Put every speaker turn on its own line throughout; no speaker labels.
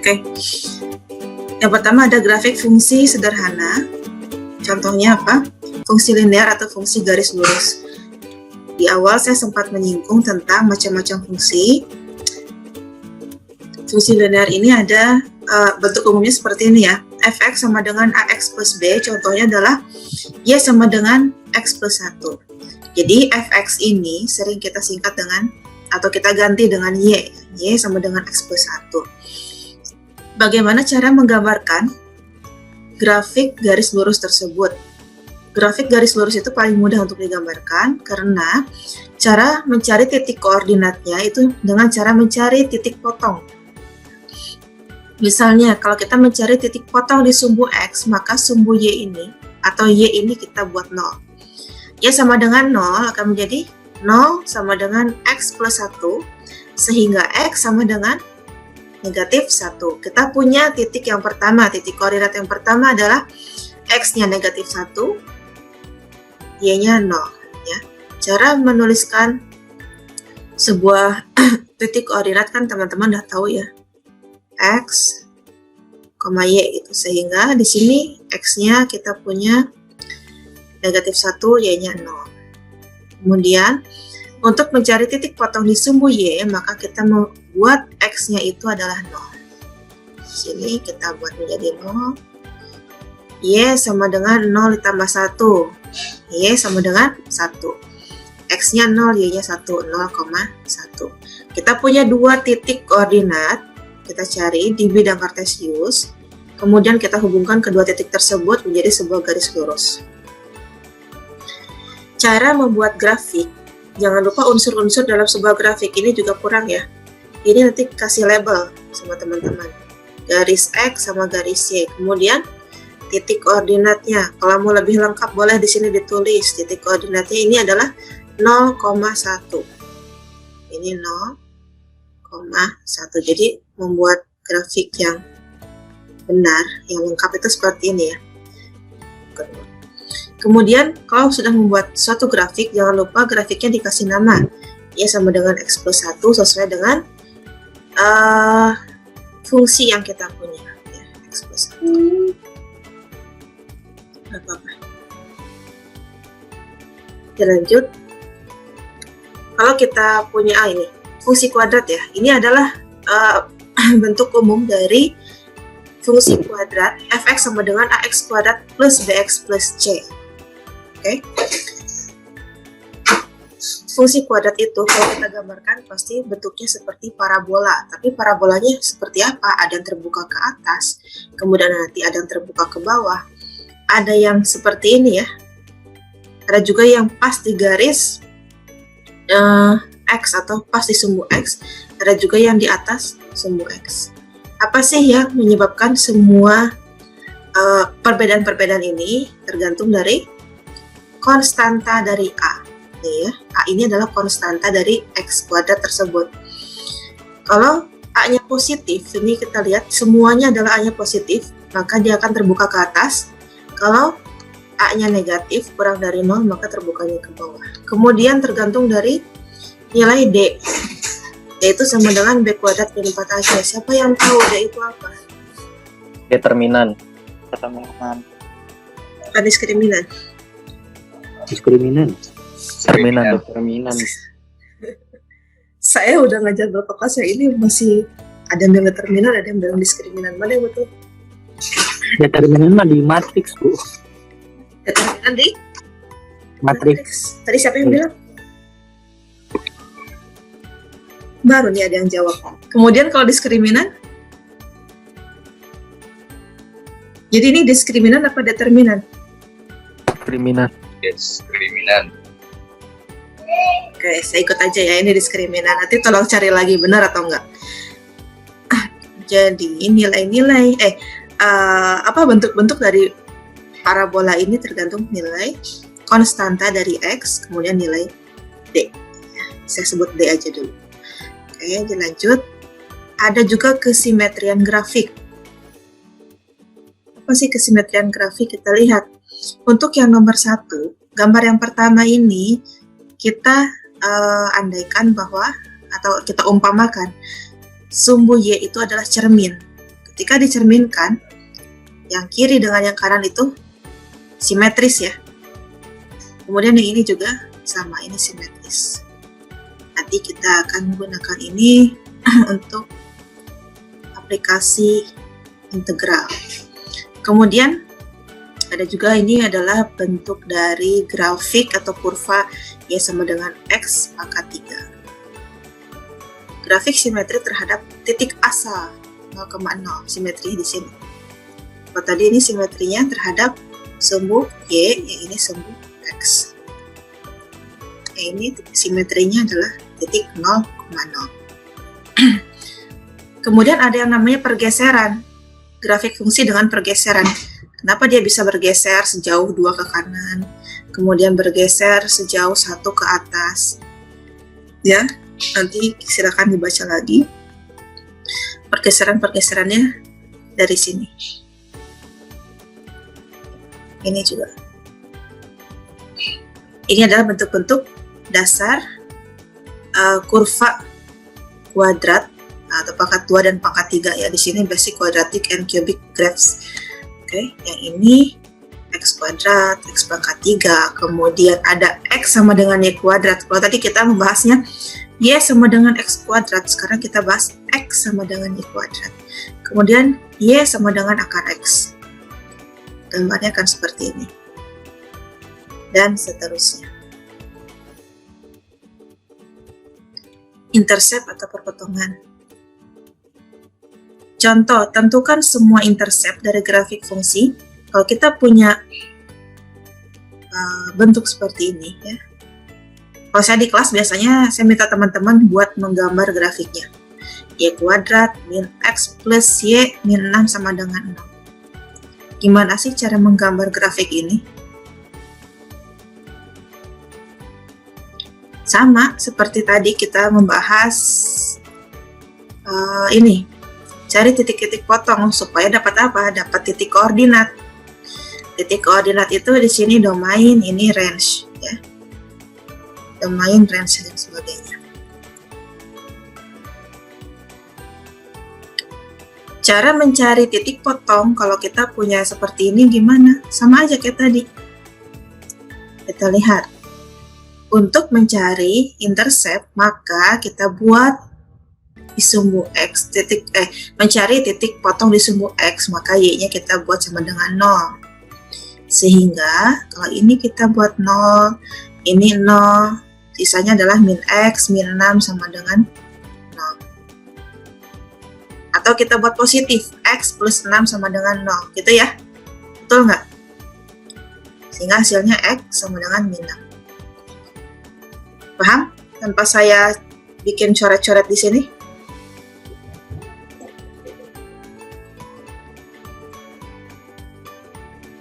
Oke. Yang pertama ada grafik fungsi sederhana. Contohnya apa? Fungsi linear atau fungsi garis lurus. Di awal saya sempat menyinggung tentang macam-macam fungsi. Fungsi linear ini ada bentuk umumnya seperti ini ya. Fx sama dengan ax plus b, contohnya adalah y sama dengan x plus 1. Jadi fx ini sering kita singkat dengan, atau kita ganti dengan y sama dengan x plus 1. Bagaimana cara menggambarkan grafik garis lurus tersebut? Grafik garis lurus itu paling mudah untuk digambarkan karena cara mencari titik koordinatnya itu dengan cara mencari titik potong. Misalnya, kalau kita mencari titik potong di sumbu X, maka sumbu Y ini, atau Y ini kita buat 0. Y sama dengan 0 akan menjadi 0 sama dengan X plus 1, sehingga X sama dengan negatif 1. Kita punya titik yang pertama, titik koordinat yang pertama adalah X-nya negatif 1, Y-nya 0. Ya. Cara menuliskan sebuah titik koordinat kan teman-teman udah tahu ya. X, Y gitu, sehingga di sini X-nya kita punya negatif 1, Y-nya 0. Kemudian untuk mencari titik potong di sumbu Y, maka kita membuat X-nya itu adalah 0. Di sini kita buat menjadi 0. Y sama dengan 0 ditambah 1, Y sama dengan 1. X-nya 0, Y-nya 1, 0,1. Kita punya dua titik koordinat. Kita cari di bidang kartesius, kemudian kita hubungkan kedua titik tersebut menjadi sebuah garis lurus. Cara membuat grafik, jangan lupa unsur-unsur dalam sebuah grafik ini juga kurang ya. Ini nanti kasih label sama teman-teman. Garis X sama garis Y, kemudian titik koordinatnya. Kalau mau lebih lengkap boleh di sini ditulis. Titik koordinatnya ini adalah 0,1. Ini 0,1. Jadi membuat grafik yang benar, yang lengkap itu seperti ini ya. Kemudian kalau sudah membuat suatu grafik, jangan lupa grafiknya dikasih nama. Y sama dengan X plus 1 sesuai dengan fungsi yang kita punya. Ya, X plus 1. Apa-apa. Lanjut. Kalau kita punya ini fungsi kuadrat ya, ini adalah bentuk umum dari fungsi kuadrat. Fx sama dengan ax kuadrat plus bx plus c. Oke. Fungsi kuadrat itu kalau kita gambarkan pasti bentuknya seperti parabola. Tapi parabolanya seperti apa? Ada yang terbuka ke atas, kemudian nanti ada yang terbuka ke bawah. Ada yang seperti ini ya. Ada juga yang pas di garis X atau pas di sumbu X, ada juga yang di atas sumbu X. Apa sih yang menyebabkan semua perbedaan-perbedaan ini? Tergantung dari konstanta dari A. Nih ya, A ini adalah konstanta dari X kuadrat tersebut. Kalau A-nya positif, ini kita lihat semuanya adalah A-nya positif, maka dia akan terbuka ke atas. Kalau A-nya negatif, kurang dari 0, maka terbukanya ke bawah. Kemudian tergantung dari nilai D, yaitu sama dengan B kuadrat min 4AC. Siapa yang tahu D itu apa?
Determinan.
Apa diskriminan?
Diskriminan. Determinan.
Saya udah ngajar berapa kelas ya, ini masih ada yang bilang determinan, ada yang bilang diskriminan. Mana yang betul?
Determinan mah di matriks, Bu.
Determinan di
Matriks.
Tadi siapa yang bilang? Baru nih ada yang jawab. Kemudian kalau diskriminan? Jadi ini diskriminan apa determinan?
Diskriminan.
Oke, saya ikut aja ya, ini diskriminan. Nanti tolong cari lagi benar atau enggak. Jadi nilai-nilai bentuk-bentuk dari parabola ini tergantung nilai konstanta dari X, kemudian nilai D. Saya sebut D aja dulu. Oke, lanjut. Ada juga kesimetrian grafik. Apa sih kesimetrian grafik? Kita lihat. Untuk yang nomor 1, gambar yang pertama ini kita andaikan bahwa, atau kita umpamakan, sumbu Y itu adalah cermin. Ketika dicerminkan, yang kiri dengan yang kanan itu simetris ya. Kemudian yang ini juga sama, ini simetris. Nanti kita akan menggunakan ini untuk aplikasi integral. Kemudian ada juga, ini adalah bentuk dari grafik atau kurva y sama dengan x pangkat 3. Grafik simetri terhadap titik asal 0,0, simetri di sini. Kalau tadi ini simetrinya terhadap sumbu y, yang ini sumbu x. Ini simetrinya adalah titik 0,0. Kemudian ada yang namanya pergeseran, grafik fungsi dengan pergeseran. Kenapa dia bisa bergeser sejauh 2 ke kanan, kemudian bergeser sejauh 1 ke atas? Ya, nanti silakan dibaca lagi pergeseran-pergeserannya dari sini. Ini juga. Ini adalah bentuk-bentuk dasar kurva kuadrat atau pangkat 2 dan pangkat 3 ya. Di sini basic quadratic and cubic graphs. Oke, yang ini x kuadrat, x pangkat 3, kemudian ada x sama dengan y kuadrat. Kalau tadi kita membahasnya y sama dengan x kuadrat, sekarang kita bahas x sama dengan y kuadrat. Kemudian y sama dengan akar x. Gambarnya akan seperti ini. Dan seterusnya. Intercept atau perpotongan. Contoh, tentukan semua intercept dari grafik fungsi. Kalau kita punya bentuk seperti ini ya. Kalau saya di kelas biasanya saya minta teman-teman buat menggambar grafiknya. Y kuadrat min x plus y min 6 sama dengan 0. Gimana sih cara menggambar grafik ini? Sama seperti tadi kita membahas ini, cari titik-titik potong supaya dapat apa? Dapat titik koordinat. Titik koordinat itu di sini domain, ini range ya. Domain, range dan sebagainya. Cara mencari titik potong kalau kita punya seperti ini gimana? Sama aja kayak tadi. Kita lihat. Untuk mencari intercept, maka kita buat di sumbu x mencari titik potong di sumbu x, maka y-nya kita buat sama dengan 0. Sehingga kalau ini kita buat 0, ini 0, sisanya adalah min x, min 6 sama dengan 0. Atau kita buat positif, x plus 6 sama dengan 0, gitu ya. Betul nggak? Sehingga hasilnya x sama dengan min 6. Paham? Tanpa saya bikin coret-coret di sini.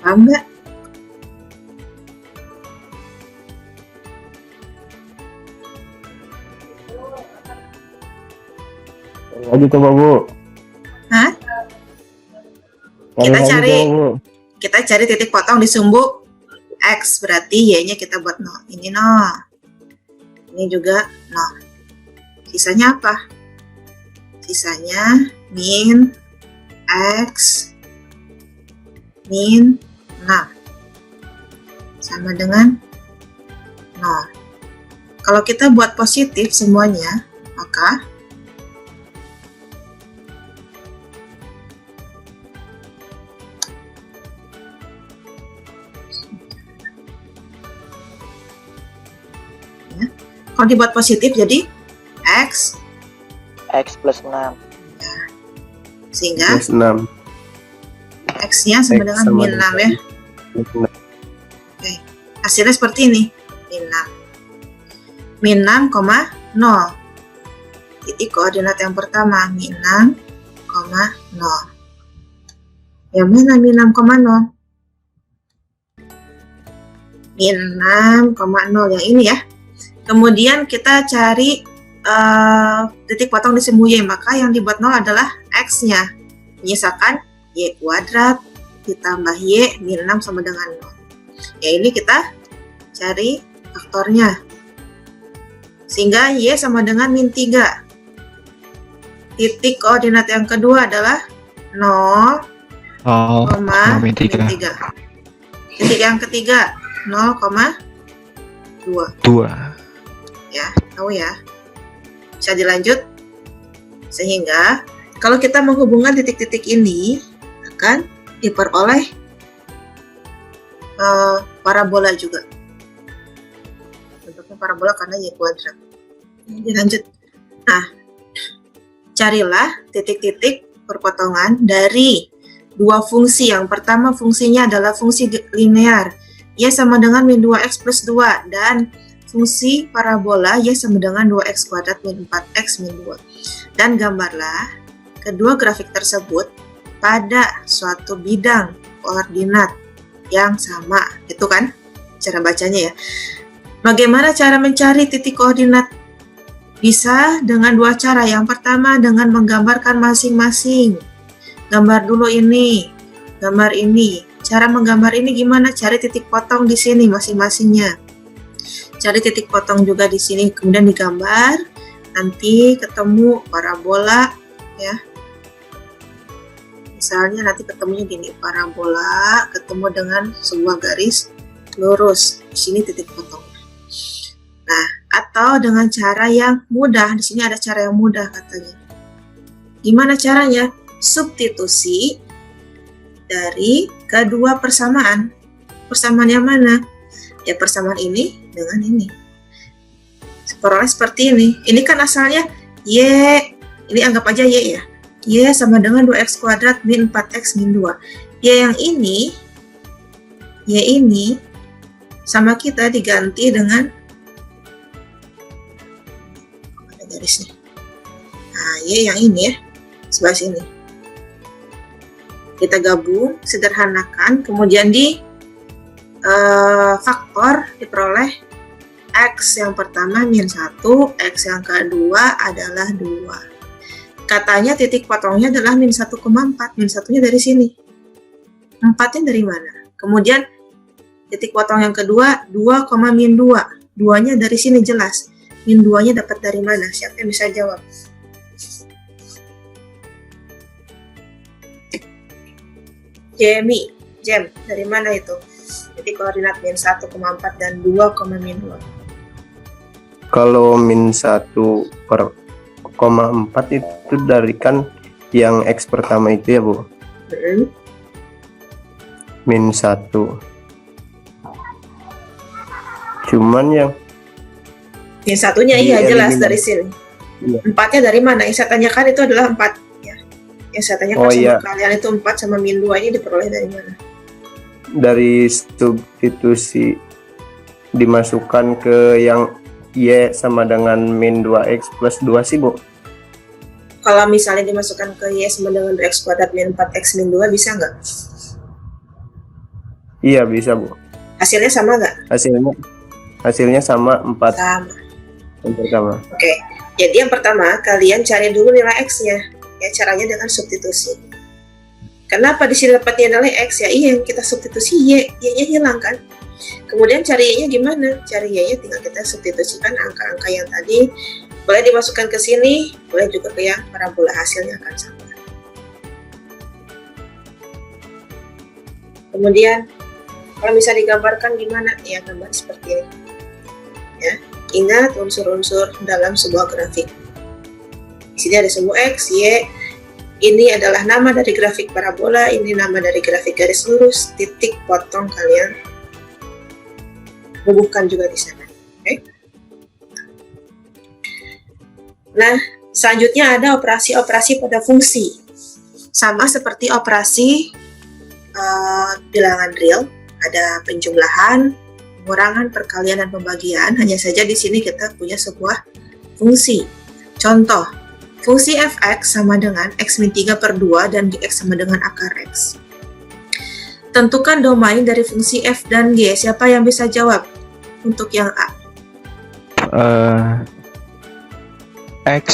Paham nggak?
Lagi coba Bu.
Hah? Kita cari titik potong di sumbu x, berarti y-nya kita buat 0. Ini 0. Ini juga 0. Sisanya apa? Sisanya min x min 6 sama dengan 0. Kalau kita buat positif semuanya, maka kalau dibuat positif jadi x
X plus 6.
ya. Sehingga
Plus 6.
x-nya sama
X
dengan
sama
min 6 ya.
dengan
Oke. Hasilnya seperti ini. Min 6. Min 6, 0. Titik koordinat yang pertama min 6, 0. Yang mana min 6, 0? Min 6, 0 yang ini ya. Kemudian kita cari titik potong di sumbu y, maka yang dibuat 0 adalah x-nya. Menyisakan y kuadrat ditambah y min 6 sama dengan 0. Ya ini kita cari faktornya. Sehingga y sama dengan min 3. Titik koordinat yang kedua adalah 0,
0,
min
min 3,
3. Titik yang ketiga 0,2.
2.
Ya, tahu ya. Bisa dilanjut. Sehingga kalau kita menghubungkan titik-titik ini akan diperoleh parabola juga. Bentuknya parabola karena y kuadrat. Dilanjut. Nah, carilah titik-titik perpotongan dari dua fungsi. Yang pertama fungsinya adalah fungsi linear, y sama dengan min 2x plus 2, dan fungsi parabola y sama dengan 2x kuadrat min 4x min 2. Dan gambarlah kedua grafik tersebut pada suatu bidang koordinat yang sama. Itu kan cara bacanya ya. Bagaimana cara mencari titik koordinat? Bisa dengan dua cara. Yang pertama dengan menggambarkan masing-masing. Gambar dulu ini, gambar ini. Cara menggambar ini gimana? Cari titik potong di sini masing-masingnya. Cari titik potong juga di sini, kemudian digambar. Nanti ketemu parabola ya. Misalnya nanti ketemunya gini, parabola ketemu dengan sebuah garis lurus. Di sini titik potong. Nah, atau dengan cara yang mudah. Di sini ada cara yang mudah katanya. Gimana caranya? Substitusi dari kedua persamaan. Persamaan yang mana? Ya persamaan ini dengan ini. Peroleh seperti ini. Ini kan asalnya y, ini anggap aja y ya. Y sama dengan 2x kuadrat min 4x min 2. Y ini sama kita diganti dengan ada garisnya. Nah, y yang ini ya, sebelah sini. Kita gabung, sederhanakan, kemudian di faktor diperoleh x yang pertama min 1, x yang kedua adalah 2. Katanya titik potongnya adalah min 1,4, min 1-nya dari sini. 4-nya dari mana? Kemudian titik potong yang kedua 2, min 2. 2-nya dari sini jelas. Min 2-nya dapat dari mana? Siapa yang bisa jawab? Jem, dari mana itu? Titik koordinat min 1,4 dan 2, min 2.
Kalau min 1/4 itu dari kan yang X pertama itu ya Bu? Min 1. Cuman yang
min 1-nya iya jelas dari sini.
Iya.
4-nya dari mana? Yang saya tanyakan itu adalah 4 ya. Yang saya tanyakan sama kalian itu 4 sama min 2 ini diperoleh dari mana?
Dari substitusi dimasukkan ke yang y sama dengan min 2x plus 2 sih Bu.
Kalau misalnya dimasukkan ke y sama dengan 2x kuadrat min 4x min 2 bisa nggak?
Iya bisa Bu.
Hasilnya sama nggak?
Hasilnya sama 4.
Sama.
Yang pertama.
Oke. Jadi yang pertama kalian cari dulu nilai x-nya. Ya caranya dengan substitusi. Kenapa di sini dapatnya adalah x ya? Iya, kita substitusi y-nya hilang kan? Kemudian cari y-nya gimana? Cari y-nya tinggal kita substitusikan angka-angka yang tadi. Boleh dimasukkan ke sini, boleh juga ke yang parabola, hasilnya akan sama. Kemudian kalau bisa digambarkan gimana? Ya gambar seperti ini. Ya, ingat unsur-unsur dalam sebuah grafik. Di sini ada sebuah x, y. Ini adalah nama dari grafik parabola, ini nama dari grafik garis lurus, titik potong kalian hubungkan juga di sana. Oke? Nah, selanjutnya ada operasi-operasi pada fungsi. Sama seperti operasi bilangan real, ada penjumlahan, pengurangan, perkalian, dan pembagian. Hanya saja di sini kita punya sebuah fungsi. Contoh, fungsi fx sama dengan x min 3/2 dan gx sama dengan akar x. Tentukan domain dari fungsi f dan g. Siapa yang bisa jawab? Untuk yang A.
X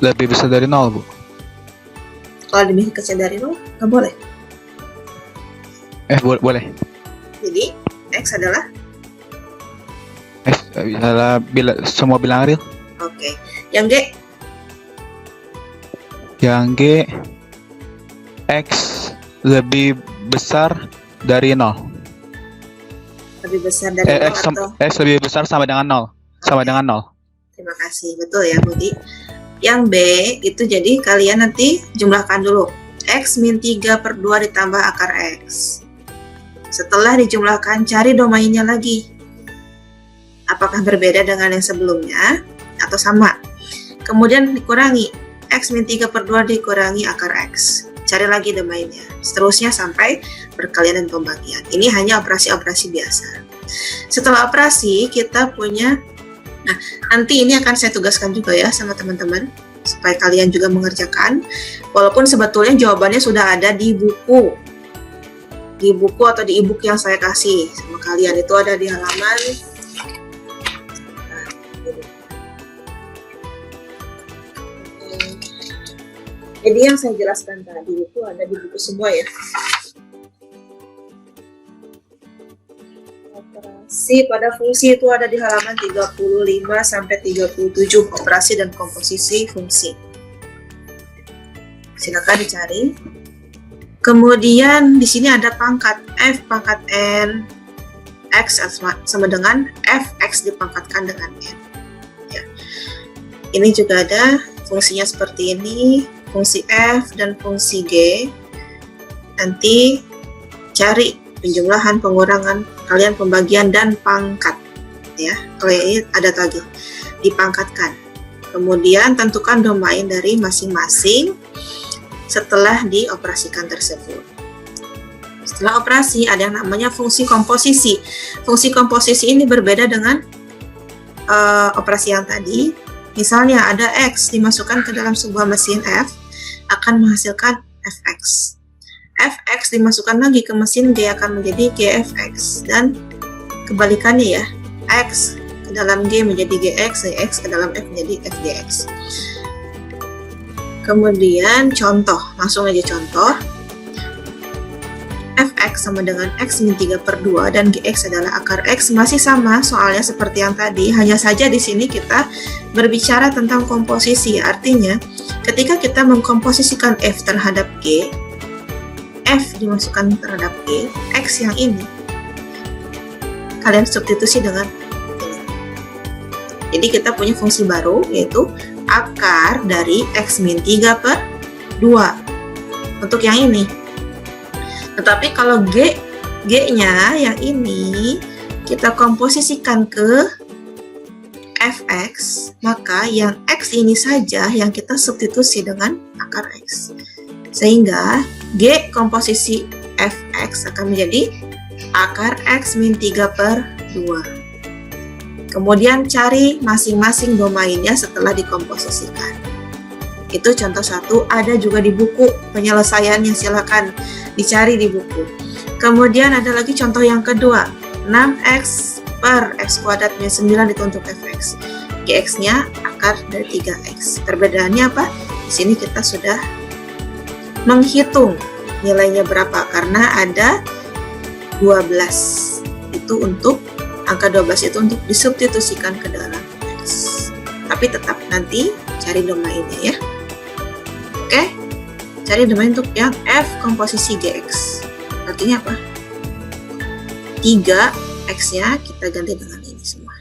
lebih besar dari 0, Bu.
Kalau lebih kecil dari 0, nggak boleh.
Boleh.
Jadi, x adalah?
X adalah semua bilangan real.
Oke. Yang G?
Yang G X lebih besar dari 0.
Lebih besar dari 0 atau
X lebih besar sama dengan 0. Sama
Oke.
dengan 0.
Terima kasih, betul ya Budi. Yang B itu jadi kalian nanti jumlahkan dulu. X min 3 per 2 ditambah akar X. Setelah dijumlahkan, cari domainnya lagi. Apakah berbeda dengan yang sebelumnya atau sama? Kemudian dikurangi. X min 3 per 2 dikurangi akar X. Cari lagi domainnya. Seterusnya sampai perkalian dan pembagian. Ini hanya operasi-operasi biasa. Setelah operasi, kita punya. Nah, nanti ini akan saya tugaskan juga ya sama teman-teman, supaya kalian juga mengerjakan. Walaupun sebetulnya jawabannya sudah ada di buku. Di buku atau di e-book yang saya kasih sama kalian. Itu ada di halaman. Jadi yang saya jelaskan tadi itu ada di buku semua ya. Operasi pada fungsi itu ada di halaman 35 sampai 37, operasi dan komposisi fungsi. Silakan dicari. Kemudian di sini ada pangkat f pangkat n x sama dengan fx dipangkatkan dengan n. Ya. Ini juga ada fungsinya seperti ini, fungsi f dan fungsi g. Nanti cari penjumlahan, pengurangan, kalian pembagian dan pangkat ya. Kalau ini ada lagi dipangkatkan. Kemudian tentukan domain dari masing-masing setelah dioperasikan tersebut. Setelah operasi ada yang namanya fungsi komposisi. Fungsi komposisi ini berbeda dengan operasi yang tadi. Misalnya ada x dimasukkan ke dalam sebuah mesin f akan menghasilkan fx. Fx dimasukkan lagi ke mesin G akan menjadi Gfx, dan kebalikannya ya, X ke dalam G menjadi Gx, X ke dalam F menjadi Fgx. Kemudian contoh, langsung aja contoh. Fx sama dengan X min 3 per 2 dan Gx adalah akar X, masih sama soalnya seperti yang tadi, hanya saja di sini kita berbicara tentang komposisi. Artinya ketika kita mengkomposisikan F terhadap G, F dimasukkan terhadap G, X yang ini kalian substitusi dengan ini. Jadi kita punya fungsi baru yaitu akar dari X min 3 per 2 untuk yang ini. Tetapi kalau G-nya yang ini kita komposisikan ke Fx, maka yang X ini saja yang kita substitusi dengan akar X. Sehingga G komposisi Fx akan menjadi akar X min 3 per 2. Kemudian cari masing-masing domainnya setelah dikomposisikan. Itu contoh satu, ada juga di buku penyelesaiannya, silakan dicari di buku. Kemudian ada lagi contoh yang kedua, 6x per x kuadrat minus 9 itu untuk fx. Gx-nya akar dari 3x. Perbedaannya apa? Di sini kita sudah menghitung nilainya berapa karena ada 12. Itu untuk angka 12 itu untuk disubstitusikan ke dalam x. Tapi tetap nanti cari domainnya ya. Oke. Cari domain untuk yang f komposisi gx. Artinya apa? 3 x-nya kita ganti dengan ini semua.